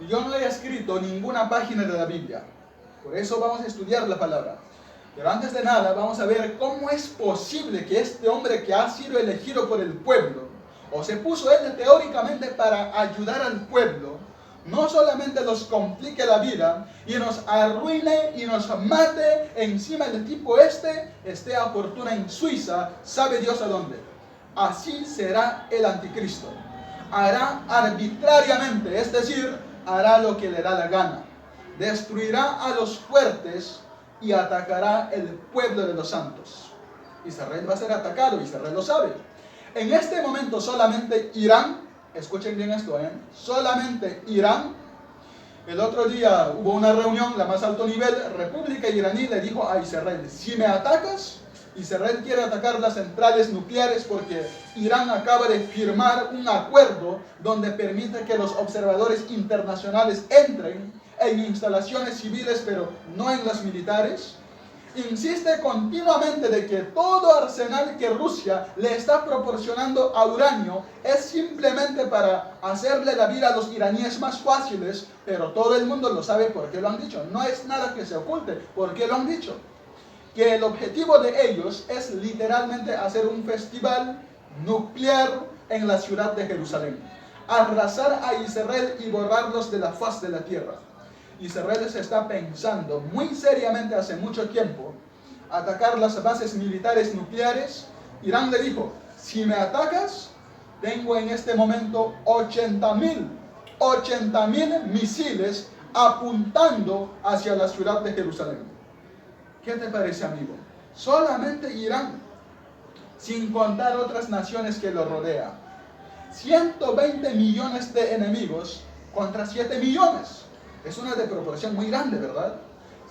Yo no he escrito ninguna página de la Biblia. Por eso vamos a estudiar la palabra. Pero antes de nada, vamos a ver cómo es posible que este hombre que ha sido elegido por el pueblo, o se puso él teóricamente para ayudar al pueblo, no solamente los complique la vida y nos arruine y nos mate encima del tipo esté a fortuna en Suiza, sabe Dios a dónde. Así será el anticristo. Hará arbitrariamente, es decir, hará lo que le da la gana. Destruirá a los fuertes y atacará el pueblo de los santos. Israel va a ser atacado, Israel lo sabe. En este momento solamente Irán, escuchen bien esto, solamente Irán, el otro día hubo una reunión, la más alto nivel, República iraní le dijo a Israel, si me atacas, Israel quiere atacar las centrales nucleares porque Irán acaba de firmar un acuerdo donde permite que los observadores internacionales entren en instalaciones civiles, pero no en las militares. Insiste continuamente de que todo arsenal que Rusia le está proporcionando a uranio es simplemente para hacerle la vida a los iraníes más fáciles, pero todo el mundo lo sabe porque lo han dicho. No es nada que se oculte, porque lo han dicho. Que el objetivo de ellos es literalmente hacer un festival nuclear en la ciudad de Jerusalén. Arrasar a Israel y borrarlos de la faz de la tierra. Israel se está pensando muy seriamente hace mucho tiempo atacar las bases militares nucleares. Irán le dijo, si me atacas, tengo en este momento 80,000 misiles apuntando hacia la ciudad de Jerusalén. ¿Qué te parece, amigo? Solamente Irán, sin contar otras naciones que lo rodean. 120 millones de enemigos contra 7 millones. Es una desproporción muy grande, ¿verdad?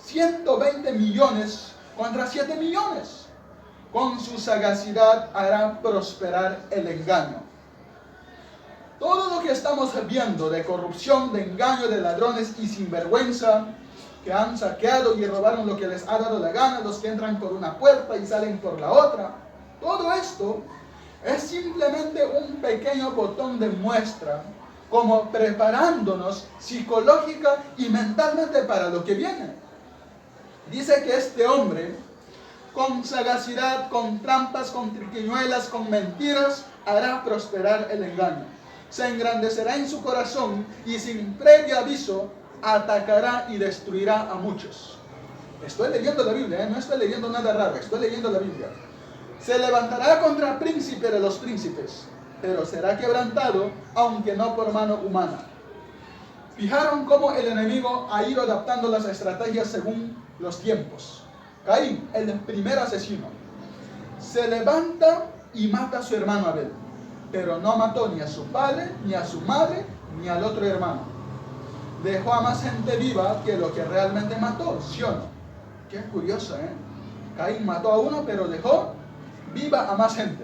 120 millones contra 7 millones. Con su sagacidad hará prosperar el engaño. Todo lo que estamos viendo de corrupción, de engaño, de ladrones y sinvergüenza, que han saqueado y robaron lo que les ha dado la gana, los que entran por una puerta y salen por la otra, todo esto es simplemente un pequeño botón de muestra, como preparándonos psicológica y mentalmente para lo que viene. Dice que este hombre, con sagacidad, con trampas, con triquiñuelas, con mentiras, hará prosperar el engaño. Se engrandecerá en su corazón y sin previo aviso atacará y destruirá a muchos. Estoy leyendo la Biblia, no estoy leyendo nada raro, estoy leyendo la Biblia. Se levantará contra príncipe de los príncipes, pero será quebrantado, aunque no por mano humana. Fijaron cómo el enemigo ha ido adaptando las estrategias según los tiempos. Caín, el primer asesino, se levanta y mata a su hermano Abel, pero no mató ni a su padre, ni a su madre, ni al otro hermano. Dejó a más gente viva que lo que realmente mató, ¿sí o no? Qué curioso, Caín mató a uno, pero dejó viva a más gente.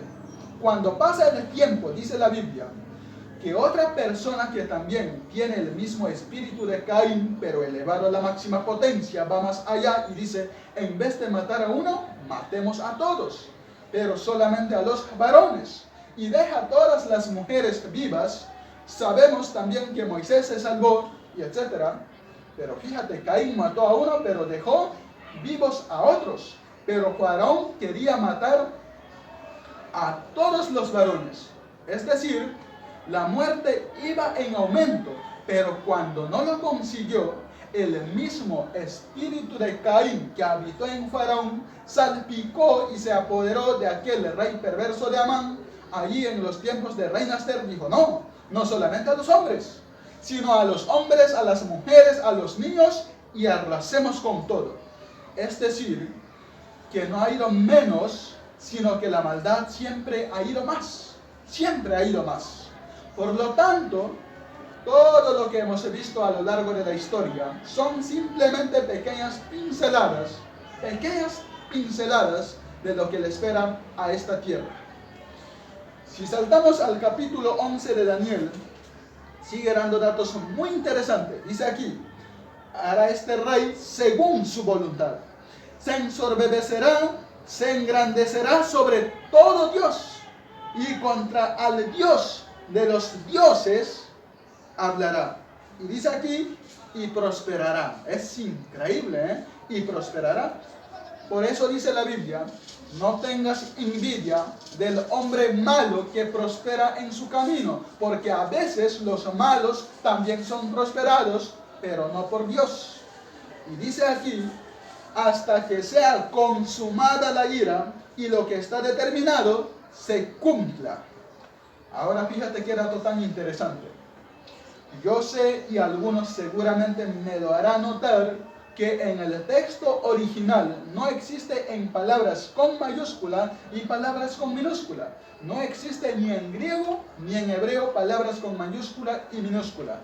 Cuando pasa el tiempo, dice la Biblia, que otra persona que también tiene el mismo espíritu de Caín, pero elevado a la máxima potencia, va más allá y dice, en vez de matar a uno, matemos a todos, pero solamente a los varones. Y deja a todas las mujeres vivas. Sabemos también que Moisés se salvó, y etcétera. Pero fíjate, Caín mató a uno, pero dejó vivos a otros. Pero Faraón quería matar a todos los varones. Es decir, la muerte iba en aumento, pero cuando no lo consiguió, el mismo espíritu de Caín que habitó en Faraón salpicó y se apoderó de aquel rey perverso de Amán. Allí en los tiempos de Reina Esther dijo, no solamente a los hombres, sino a los hombres, a las mujeres, a los niños, y arrasemos con todo. Es decir, que no ha ido menos, sino que la maldad siempre ha ido más. Siempre ha ido más. Por lo tanto, todo lo que hemos visto a lo largo de la historia son simplemente pequeñas pinceladas de lo que le espera a esta tierra. Si saltamos al capítulo 11 de Daniel, sigue dando datos muy interesantes. Dice aquí, hará este rey según su voluntad. Se ensorbecerá, se engrandecerá sobre todo Dios, y contra al Dios de los dioses hablará. Y dice aquí, y prosperará. Es increíble, ¿eh? Y prosperará. Por eso dice la Biblia, no tengas envidia del hombre malo que prospera en su camino, porque a veces los malos también son prosperados, pero no por Dios. Y dice aquí, hasta que sea consumada la ira y lo que está determinado se cumpla. Ahora fíjate que dato tan interesante. Yo sé, y algunos seguramente me lo harán notar, que en el texto original no existe en palabras con mayúscula y palabras con minúscula. No existe ni en griego ni en hebreo palabras con mayúscula y minúscula.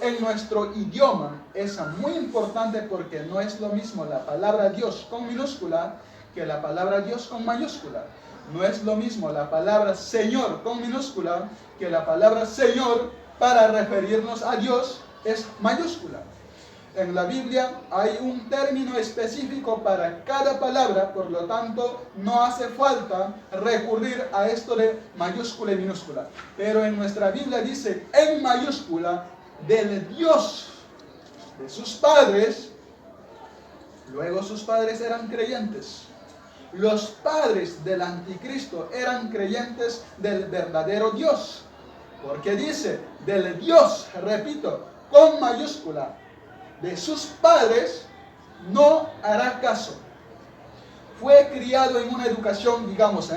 En nuestro idioma es muy importante porque no es lo mismo la palabra Dios con minúscula que la palabra Dios con mayúscula. No es lo mismo la palabra Señor con minúscula que la palabra Señor para referirnos a Dios es mayúscula. En la Biblia hay un término específico para cada palabra, por lo tanto no hace falta recurrir a esto de mayúscula y minúscula. Pero en nuestra Biblia dice en mayúscula del Dios de sus padres. Luego sus padres eran creyentes. Los padres del anticristo eran creyentes del verdadero Dios. Porque dice del Dios, repito, con mayúscula, de sus padres no hará caso. Fue criado en una educación, digamos,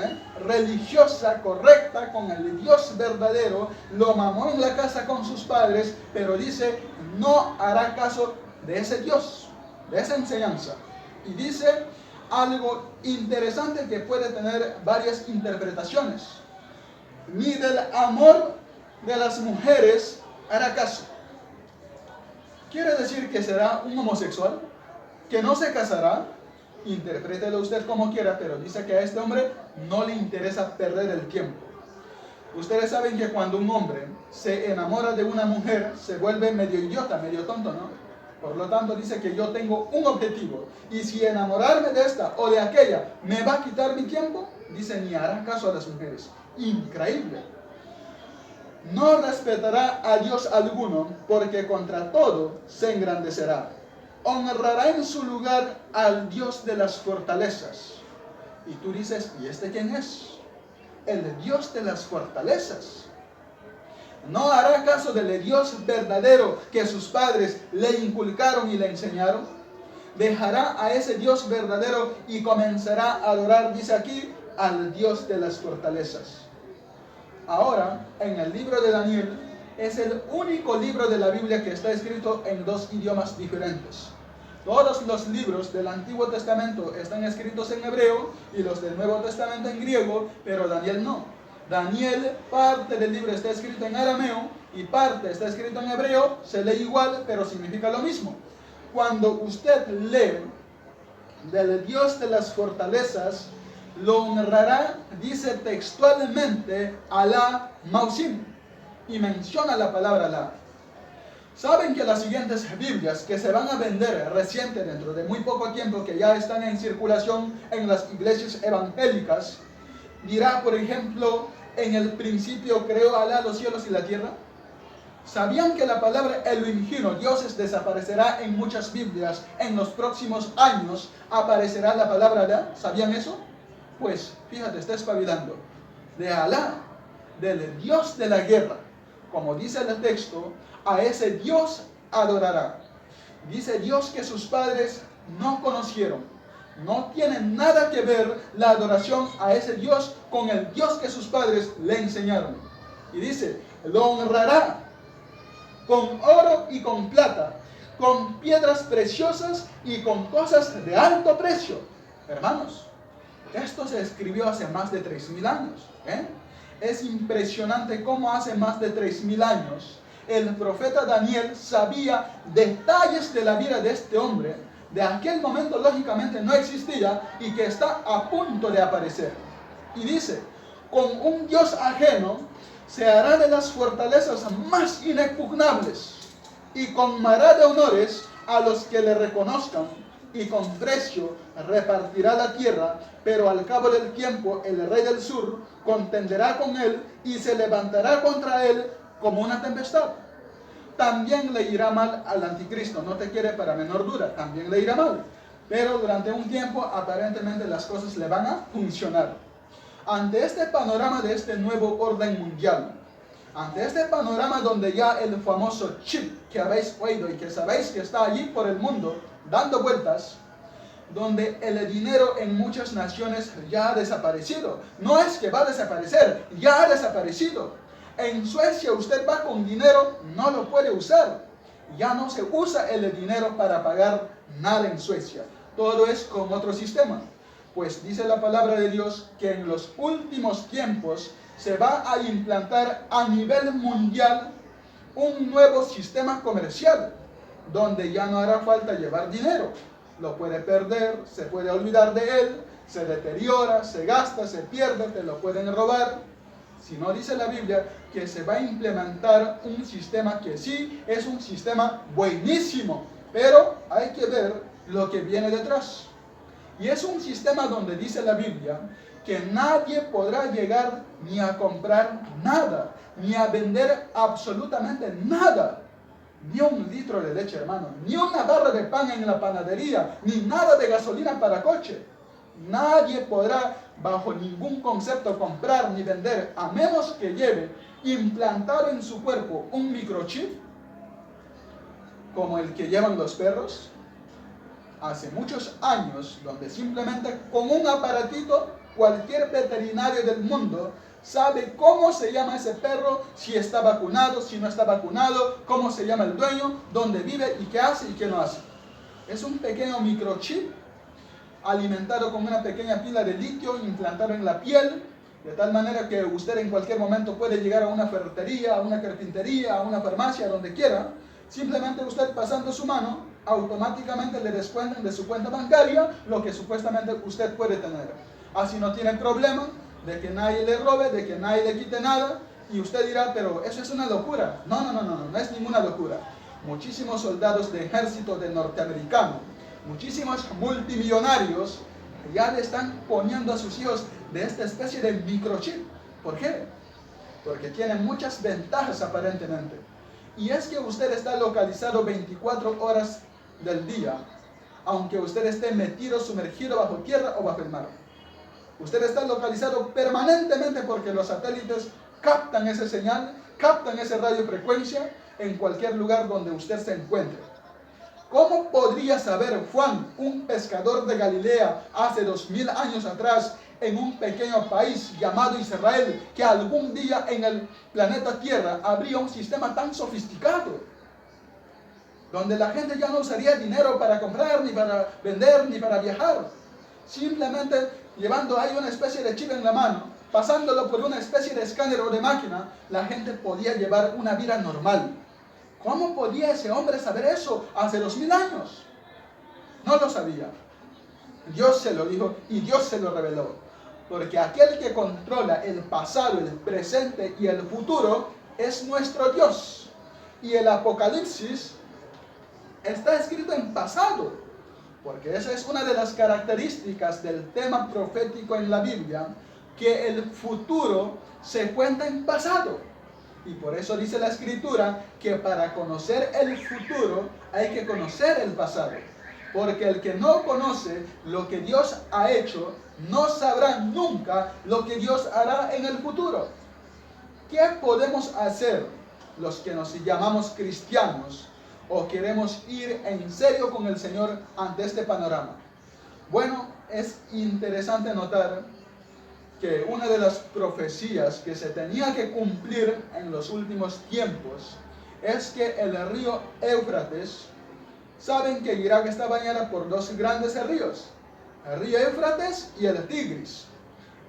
religiosa, correcta, con el Dios verdadero, lo mamó en la casa con sus padres, pero dice, no hará caso de ese Dios, de esa enseñanza. Y dice algo interesante que puede tener varias interpretaciones. Ni del amor de las mujeres hará caso. ¿Quiere decir que será un homosexual? ¿Que no se casará? Interprételo usted como quiera, pero dice que a este hombre no le interesa perder el tiempo. Ustedes saben que cuando un hombre se enamora de una mujer, se vuelve medio idiota, medio tonto, ¿no? Por lo tanto dice que yo tengo un objetivo, y si enamorarme de esta o de aquella me va a quitar mi tiempo, dice, ni hará caso a las mujeres. Increíble. No respetará a Dios alguno, porque contra todo se engrandecerá. Honrará en su lugar al Dios de las fortalezas. Y tú dices, ¿y este quién es? El Dios de las fortalezas. No hará caso del Dios verdadero que sus padres le inculcaron y le enseñaron. Dejará a ese Dios verdadero y comenzará a adorar, dice aquí, al Dios de las fortalezas. Ahora, en el libro de Daniel, es el único libro de la Biblia que está escrito en dos idiomas diferentes. Todos los libros del Antiguo Testamento están escritos en hebreo y los del Nuevo Testamento en griego, pero Daniel no. Daniel, parte del libro está escrito en arameo y parte está escrito en hebreo, se lee igual, pero significa lo mismo. Cuando usted lee del Dios de las fortalezas, lo honrará, dice textualmente, Alá Mausim, y menciona la palabra Alá. Saben que las siguientes Biblias que se van a vender reciente dentro de muy poco tiempo, que ya están en circulación en las iglesias evangélicas, dirá, por ejemplo, en el principio creó Alá los cielos y la tierra. ¿Sabían que la palabra Elohim, dioses, desaparecerá en muchas Biblias? En los próximos años aparecerá la palabra Alá. ¿Sabían eso? Pues, fíjate, está espabilando. De Alá, del Dios de la guerra, como dice el texto, a ese Dios adorará. Dice Dios que sus padres no conocieron. No tiene nada que ver la adoración a ese Dios con el Dios que sus padres le enseñaron. Y dice, lo honrará con oro y con plata, con piedras preciosas y con cosas de alto precio. Hermanos, esto se escribió hace más de 3.000 años. Es impresionante cómo hace más de 3.000 años el profeta Daniel sabía detalles de la vida de este hombre, de aquel momento lógicamente no existía y que está a punto de aparecer. Y dice, con un Dios ajeno se hará de las fortalezas más inexpugnables y colmará de honores a los que le reconozcan, y con precio repartirá la tierra, pero al cabo del tiempo el rey del sur contenderá con él y se levantará contra él como una tempestad. también le irá mal al anticristo. No te quiere para menor duda, también le irá mal. Pero durante un tiempo aparentemente las cosas le van a funcionar. Ante este panorama de este nuevo orden mundial, ante este panorama donde ya el famoso chip que habéis oído y que sabéis que está allí por el mundo dando vueltas, donde el dinero en muchas naciones ya ha desaparecido. No es que va a desaparecer, ya ha desaparecido. En Suecia usted va con dinero, no lo puede usar. Ya no se usa el dinero para pagar nada en Suecia. Todo es con otro sistema. Pues dice la palabra de Dios que en los últimos tiempos se va a implantar a nivel mundial un nuevo sistema comercial, donde ya no hará falta llevar dinero. Lo puede perder, se puede olvidar de él, se deteriora, se gasta, se pierde, te lo pueden robar. Si no, dice la Biblia que se va a implementar un sistema que sí es un sistema buenísimo, pero hay que ver lo que viene detrás. Y es un sistema donde dice la Biblia que nadie podrá llegar ni a comprar nada, ni a vender absolutamente nada. Ni un litro de leche, hermano, ni una barra de pan en la panadería, ni nada de gasolina para coche. Nadie podrá bajo ningún concepto comprar ni vender, a menos que lleve implantado en su cuerpo un microchip, como el que llevan los perros, hace muchos años, donde simplemente con un aparatito, cualquier veterinario del mundo sabe cómo se llama ese perro, si está vacunado, si no está vacunado, cómo se llama el dueño, dónde vive y qué hace y qué no hace. Es un pequeño microchip alimentado con una pequeña pila de litio implantado en la piel, de tal manera que usted en cualquier momento puede llegar a una ferretería, a una carpintería, a una farmacia, donde quiera. Simplemente usted pasando su mano, automáticamente le descuentan de su cuenta bancaria lo que supuestamente usted puede tener. Así no tiene problema de que nadie le robe, de que nadie le quite nada. Y usted dirá, pero eso es una locura. No es ninguna locura. Muchísimos soldados de ejército de norteamericano, muchísimos multimillonarios ya le están poniendo a sus hijos de esta especie de microchip. ¿Por qué? Porque tienen muchas ventajas aparentemente. Y es que usted está localizado 24 horas del día, aunque usted esté metido, sumergido bajo tierra o bajo el mar. Usted está localizado permanentemente porque los satélites captan esa señal, captan esa radiofrecuencia en cualquier lugar donde usted se encuentre. ¿Cómo podría saber Juan, un pescador de Galilea, hace 2000 años atrás, en un pequeño país llamado Israel, que algún día en el planeta Tierra habría un sistema tan sofisticado, donde la gente ya no usaría dinero para comprar, ni para vender, ni para viajar? Simplemente llevando ahí una especie de chip en la mano, pasándolo por una especie de escáner o de máquina, la gente podía llevar una vida normal. ¿Cómo podía ese hombre saber eso hace 2000 años? No lo sabía. Dios se lo dijo y Dios se lo reveló. Porque aquel que controla el pasado, el presente y el futuro es nuestro Dios. Y el Apocalipsis está escrito en pasado, porque esa es una de las características del tema profético en la Biblia, que el futuro se cuenta en pasado. Y por eso dice la Escritura que para conocer el futuro hay que conocer el pasado. Porque el que no conoce lo que Dios ha hecho, no sabrá nunca lo que Dios hará en el futuro. ¿Qué podemos hacer los que nos llamamos cristianos o queremos ir en serio con el Señor ante este panorama? Bueno, es interesante notar que una de las profecías que se tenía que cumplir en los últimos tiempos es que el río Éufrates, saben que Irak está bañada por dos grandes ríos, el río Éufrates y el Tigris.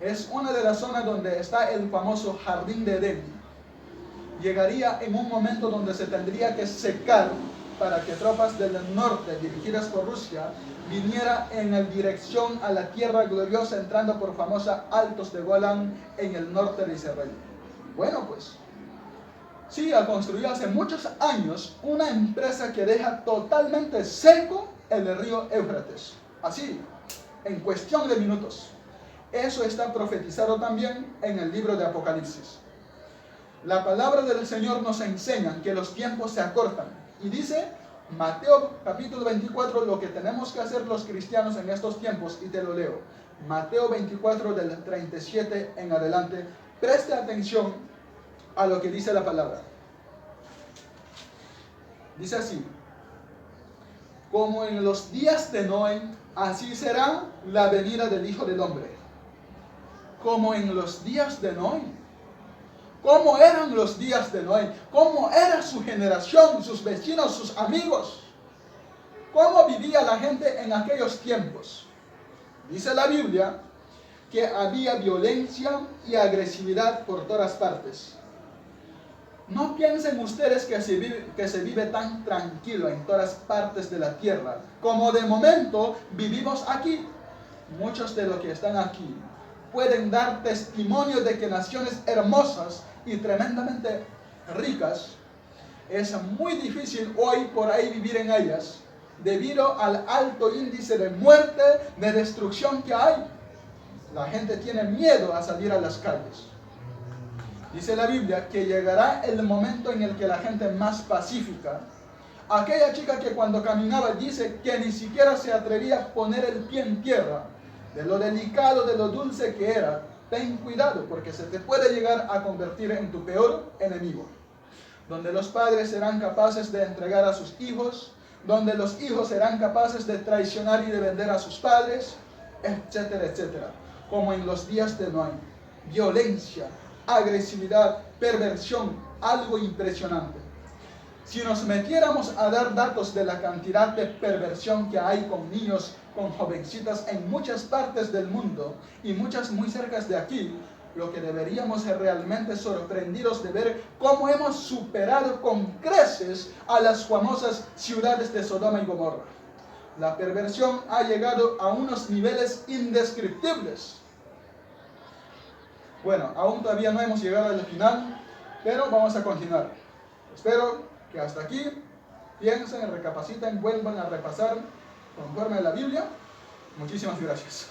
Es una de las zonas donde está el famoso Jardín de Edén. Llegaría en un momento donde se tendría que secar para que tropas del norte dirigidas por Rusia viniera en dirección a la tierra gloriosa, entrando por famosa Altos de Golán en el norte de Israel. Bueno, pues Siria construyó hace muchos años una empresa que deja totalmente seco el río Éufrates, así, en cuestión de minutos. Eso está profetizado también en el libro de Apocalipsis. La palabra del Señor nos enseña que los tiempos se acortan. Y dice Mateo capítulo 24 lo que tenemos que hacer los cristianos en estos tiempos, y te lo leo. Mateo 24 del 37 en adelante. Preste atención a lo que dice la palabra. Dice así: como en los días de Noé, así será la venida del Hijo del Hombre. Como en los días de Noé. ¿Cómo eran los días de Noé? ¿Cómo era su generación, sus vecinos, sus amigos? ¿Cómo vivía la gente en aquellos tiempos? Dice la Biblia que había violencia y agresividad por todas partes. No piensen ustedes que se vive tan tranquilo en todas partes de la tierra como de momento vivimos aquí. Muchos de los que están aquí pueden dar testimonio de que naciones hermosas y tremendamente ricas, es muy difícil hoy por ahí vivir en ellas debido al alto índice de muerte, de destrucción que hay. La gente tiene miedo a salir a las calles. Dice la Biblia que llegará el momento en el que la gente más pacífica, aquella chica que cuando caminaba dice que ni siquiera se atrevía a poner el pie en tierra, de lo delicado, de lo dulce que era, ten cuidado porque se te puede llegar a convertir en tu peor enemigo. Donde los padres serán capaces de entregar a sus hijos, donde los hijos serán capaces de traicionar y de vender a sus padres, etcétera, etcétera. Como en los días de Noé. Violencia, agresividad, perversión, algo impresionante. Si nos metiéramos a dar datos de la cantidad de perversión que hay con niños, con jovencitas en muchas partes del mundo y muchas muy cerca de aquí, lo que deberíamos ser realmente sorprendidos de ver cómo hemos superado con creces a las famosas ciudades de Sodoma y Gomorra. La perversión ha llegado a unos niveles indescriptibles. Bueno, aún todavía no hemos llegado al final, pero vamos a continuar. Espero que hasta aquí piensen, recapaciten, vuelvan a repasar conforme a la Biblia. Muchísimas gracias.